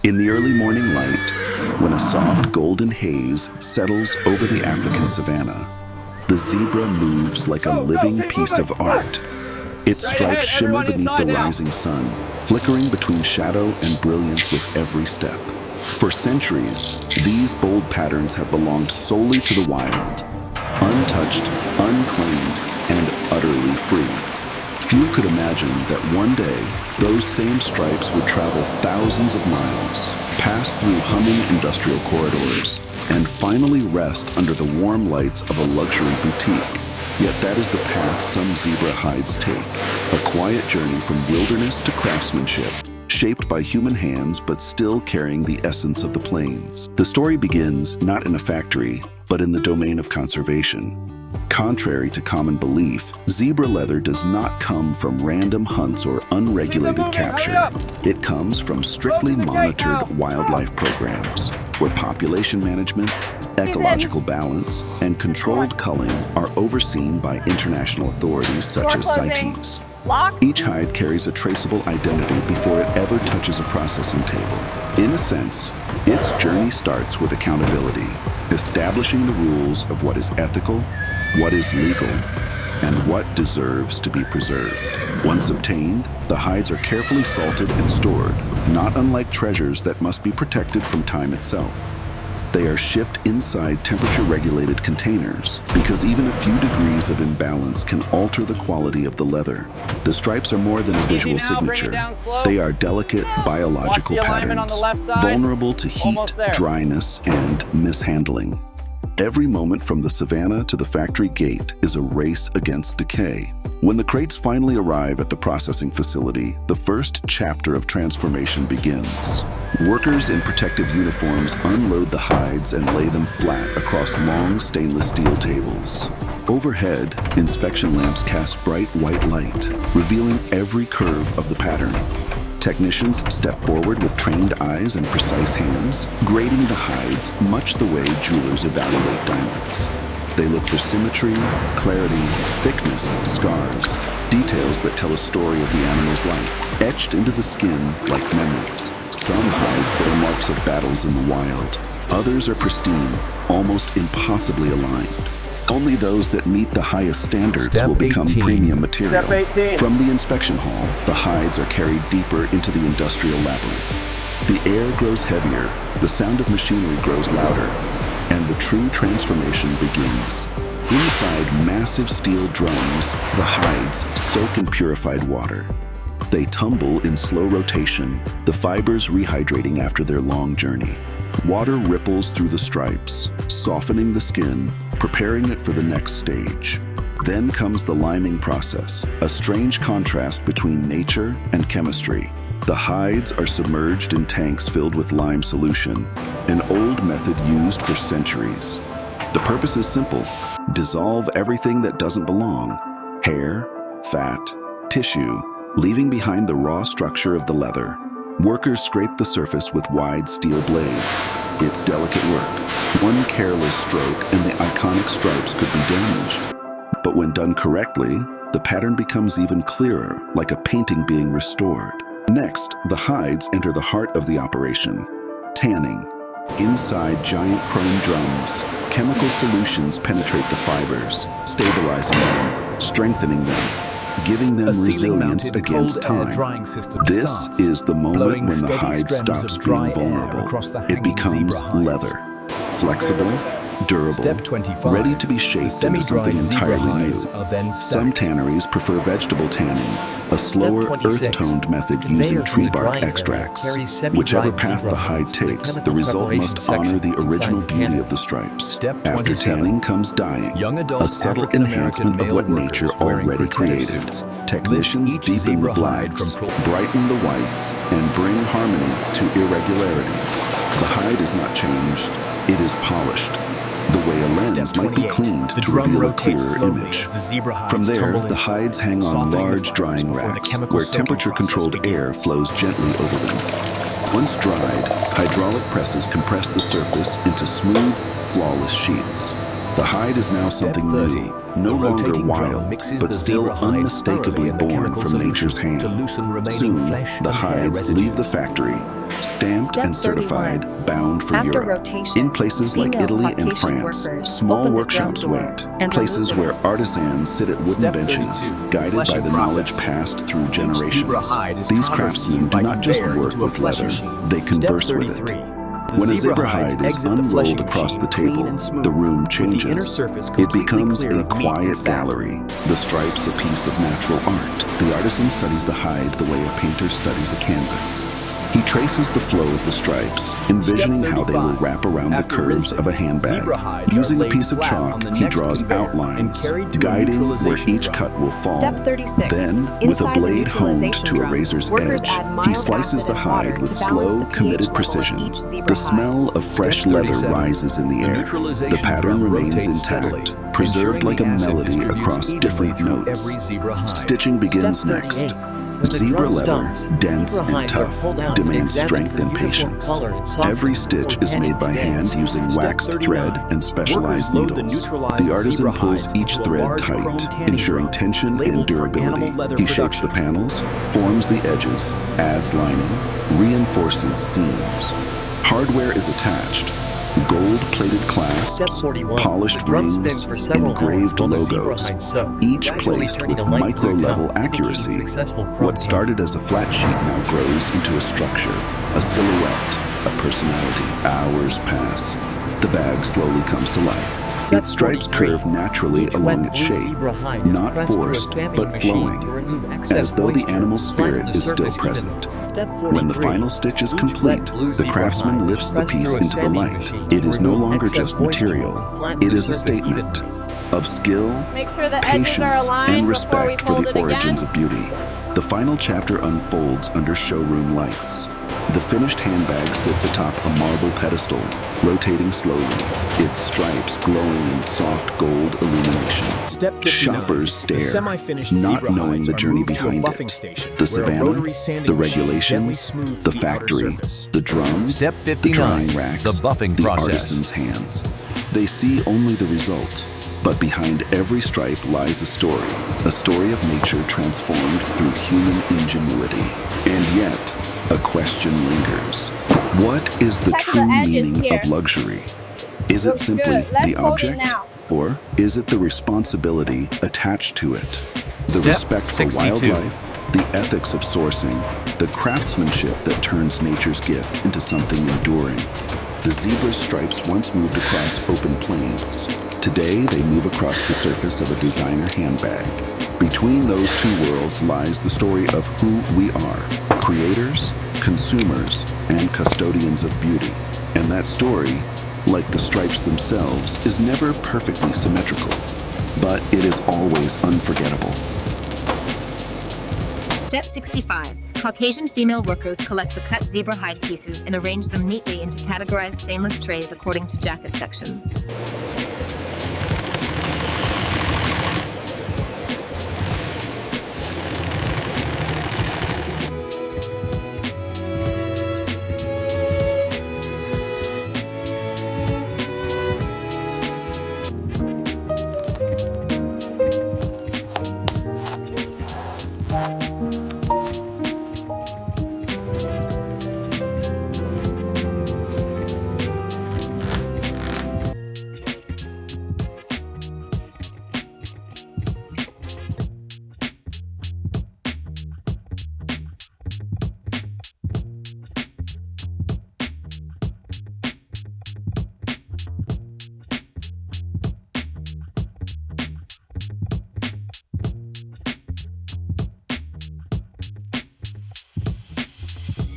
In the early morning light, when a soft golden haze settles over the African savanna, the zebra moves like a living piece of art. Its stripes shimmer beneath the rising sun, flickering between shadow and brilliance with every step. For centuries, these bold patterns have belonged solely to the wild, untouched, unclaimed, and utterly free. Few could imagine that one day, those same stripes would travel thousands of miles, pass through humming industrial corridors, and finally rest under the warm lights of a luxury boutique. Yet that is the path some zebra hides take, a quiet journey from wilderness to craftsmanship, shaped by human hands but still carrying the essence of the plains. The story begins not in a factory, but in the domain of conservation. Contrary to common belief, zebra leather does not come from random hunts or unregulated capture. It comes from strictly monitored wildlife programs, where population management, ecological balance, and controlled culling are overseen by international authorities such as CITES. Each hide carries a traceable identity before it ever touches a processing table. In a sense, its journey starts with accountability, establishing the rules of what is ethical, what is legal, and what deserves to be preserved. Once obtained, the hides are carefully salted and stored, not unlike treasures that must be protected from time itself. They are shipped inside temperature-regulated containers because even a few degrees of imbalance can alter the quality of the leather. The stripes are more than a visual signature. They are delicate biological patterns, vulnerable to heat, dryness, and mishandling. Every moment from the savanna to the factory gate is a race against decay. When the crates finally arrive at the processing facility, the first chapter of transformation begins. Workers in protective uniforms unload the hides and lay them flat across long stainless steel tables. Overhead, inspection lamps cast bright white light, revealing every curve of the pattern. Technicians step forward with trained eyes and precise hands, grading the hides much the way jewelers evaluate diamonds. They look for symmetry, clarity, thickness, scars, details that tell a story of the animal's life, etched into the skin like memories. Some hides bear marks of battles in the wild. Others are pristine, almost impossibly aligned. Only those that meet the highest standards will become premium material. From the inspection hall, the hides are carried deeper into the industrial labyrinth. The air grows heavier, the sound of machinery grows louder, and the true transformation begins. Inside massive steel drums, the hides soak in purified water. They tumble in slow rotation, the fibers rehydrating after their long journey. Water ripples through the stripes, softening the skin, preparing it for the next stage. Then comes the liming process, a strange contrast between nature and chemistry. The hides are submerged in tanks filled with lime solution, an old method used for centuries. The purpose is simple: dissolve everything that doesn't belong: hair, fat, tissue, leaving behind the raw structure of the leather. Workers scrape the surface with wide steel blades. It's delicate work. One careless stroke and the iconic stripes could be damaged. But when done correctly, the pattern becomes even clearer, like a painting being restored. Next, the hides enter the heart of the operation: tanning. Inside giant chrome drums, chemical solutions penetrate the fibers, stabilizing them, strengthening them, giving them resilience against time. This is the moment when the hide stops being vulnerable. It becomes leather, flexible, durable, ready to be shaped into something entirely new. Some tanneries prefer vegetable tanning, a slower, earth-toned method using tree bark extracts. Whichever path the hide takes, the result must honor the original beauty of the stripes. After tanning comes dyeing, a subtle enhancement of what nature already created. Technicians deepen the blacks, brighten the whites, and bring harmony to irregularities. The hide is not changed, it is polished. The way a lens might be cleaned to reveal a clearer image. From there, the hides hang on large drying racks, where temperature-controlled air flows gently over them. Once dried, hydraulic presses compress the surface into smooth, flawless sheets. The hide is now something new, no longer wild, but still unmistakably born from nature's hand. Soon, the hides leave the factory, stamped Step and certified, 31. bound for After Europe. rotation, In places like female Italy and Caucasian France, workers small open the workshops drum door wait, and places remove where it. artisans sit at wooden Step benches, 32. guided by Fleshing the knowledge process. passed through Each generations. zebra hide is These counterseen craftsmen do by not just conveyor work into a with flesh leather, machine. they converse Step with 33. it. The When a zebra zebra hides hide is exit the fleshing unrolled across the machine table, clean and smooth, the room with the inner changes. surface It completely becomes clear a of meat quiet and fat. gallery, the stripes a piece of natural art. The artisan studies the hide the way a painter studies a canvas. He traces the flow of the stripes, envisioning how they will wrap around the After curves rinsing, of a handbag. zebra hides Using are a laid piece of flat chalk, on the he next draws conveyor outlines, and carried to a guiding where neutralization each drum. cut will fall. Step 36. Then, with a Inside the blade honed neutralization to a drum, razor's workers edge, add he mild slices acid the and water hide with to balance slow, the pH committed level of precision. each zebra The hide. smell of fresh Step leather 37. rises in the The air. neutralization The pattern drum remains rotates intact, steadily, preserved ensuring like a the acid melody distributes across evenly different through notes. every zebra hide. Stitching begins Step next. 38. When the Zebra drum leather, stops, dense zebra and hides are tough, pulled out and demands examined strength for and uniform patience. color and softness Every before stitch is heading made by to hand beds. using Step waxed 39. thread and specialized Workers load the needles. neutralized The artisan zebra pulls hides each into a thread large chrome tight, tanning ensuring drum, tension and labeled for durability. animal leather He shapes the production. panels, forms the edges, adds lining, reinforces seams. Hardware is attached. Gold-plated Step clasps, 41. polished The drum rings, spins for several engraved hours while the zebra logos, hides sew, each gradually placed turning with a light blue micro-level tone, indicating accuracy. successful chrome What tanning. started as a flat sheet now grows into a structure, a silhouette, a personality. Hours pass. The bag slowly comes to life. Step Its stripes 43. curve naturally Each along wet its blue shape, zebra hide is not pressed through a forced, stamping but machine flowing, to remove excess as though the moisture, animal flatten spirit the is still surface present. evenly. Step 43. When the final stitch is Each complete, wet blue the zebra craftsman hide is lifts the pressed piece through a into the stamping light. machine It to is no remove longer excess just moisture material. and flatten It the is a surface statement evenly. of skill, Make sure the edges patience, are aligned and before we respect for fold the it origins again. of beauty. The final chapter unfolds under showroom lights. The finished handbag sits atop a marble pedestal, rotating slowly, its stripes glowing in soft gold illumination. Step 59. Shoppers The stare, semi-finished not zebra knowing hides the are journey moved to a behind buffing it. station, The where a savannah, rotary sanding the machine gently regulations, smooths the the outer factory, surface. the drums, Step the 59, drying racks, the buffing the process. artisan's hands. They see only the result, but behind every stripe lies a story of nature transformed through human ingenuity. And yet, a question lingers. What is the Check the true edges meaning here. of luxury? Is it Looks simply good. Let's the fold it object? now. Or is it the responsibility attached to it? The Step respect for 62. wildlife, the ethics of sourcing, the craftsmanship that turns nature's gift into something enduring. The zebra's stripes once moved across open plains. Today, they move across the surface of a designer handbag. Between those two worlds lies the story of who we are, creators, consumers, and custodians of beauty. And that story, like the stripes themselves, is never perfectly symmetrical, but it is always unforgettable. Step 65. Caucasian female workers collect the cut zebra hide pieces and arrange them neatly into categorized stainless trays according to jacket sections.